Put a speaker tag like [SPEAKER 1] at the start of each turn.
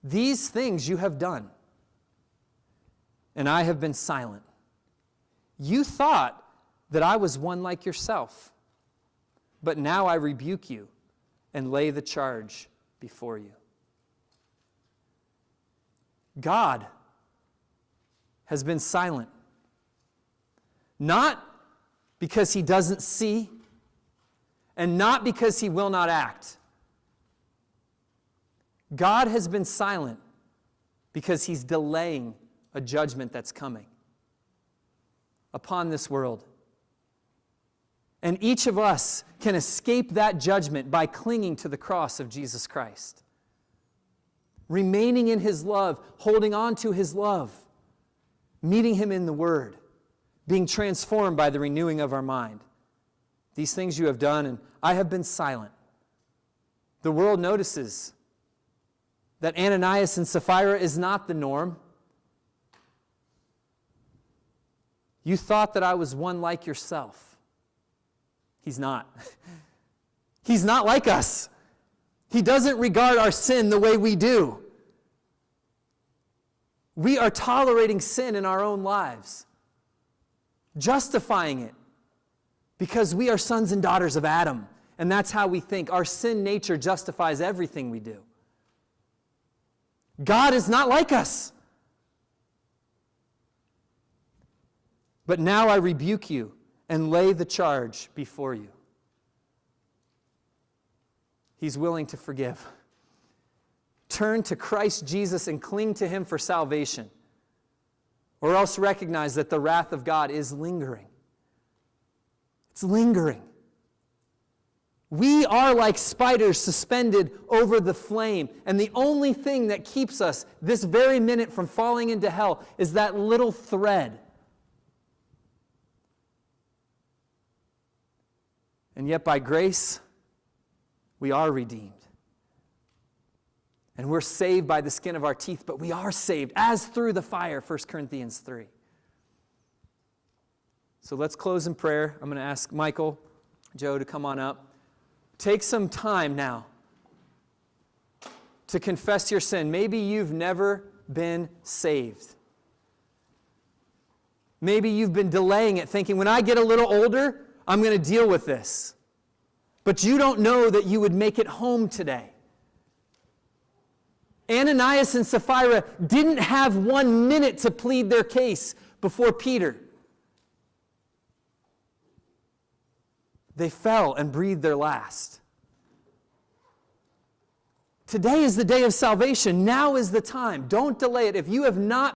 [SPEAKER 1] These things you have done, and I have been silent. You thought that I was one like yourself, but now I rebuke you and lay the charge before you. God has been silent, not because he doesn't see, and not because he will not act. God has been silent because he's delaying a judgment that's coming upon this world. And each of us can escape that judgment by clinging to the cross of Jesus Christ. Remaining in his love, holding on to his love, meeting him in the Word, being transformed by the renewing of our mind. These things you have done, and I have been silent. The world notices that Ananias and Saphira is not the norm. You thought that I was one like yourself. He's not. He's not like us. He doesn't regard our sin the way we do. We are tolerating sin in our own lives, justifying it, because we are sons and daughters of Adam, and that's how we think. Our sin nature justifies everything we do. God is not like us. But now I rebuke you and lay the charge before you. He's willing to forgive. Turn to Christ Jesus and cling to him for salvation, or else recognize that the wrath of God is lingering. It's lingering. We are like spiders suspended over the flame, and the only thing that keeps us this very minute from falling into hell is that little thread. And yet by grace, we are redeemed. And we're saved by the skin of our teeth, but we are saved as through the fire, 1 Corinthians 3. So let's close in prayer. I'm going to ask Michael, Joe to come on up. Take some time now to confess your sin. Maybe you've never been saved. Maybe you've been delaying it, thinking, when I get a little older, I'm going to deal with this. But you don't know that you would make it home today. Ananias and Saphira didn't have 1 minute to plead their case before Peter. They fell and breathed their last. Today is the day of salvation. Now is the time. Don't delay it. If you have not